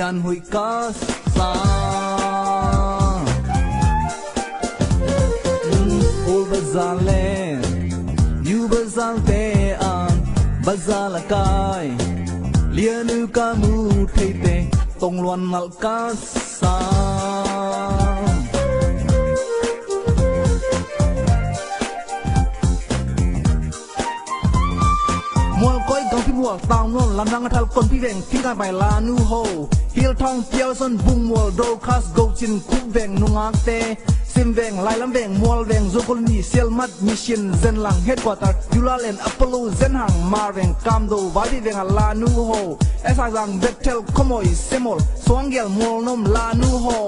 dan hui ka sa ul bazale you bazante an bazala kai lianu kamu theite tong luan nal ka sa mual koi gong pi mual tang non lam nang thal kon pi veng thing kai bai la nu ho hil thong piao son bung mual do khas go chin ku veng nungak te sim veng lai lam veng mual veng zo kol ni sel mat mission zen lang headquarter yulalen apollo zen hang mar veng kam do vai veng la nu ho esa gang betel komoi semol swangel mual nom la nu ho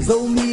dẫu mi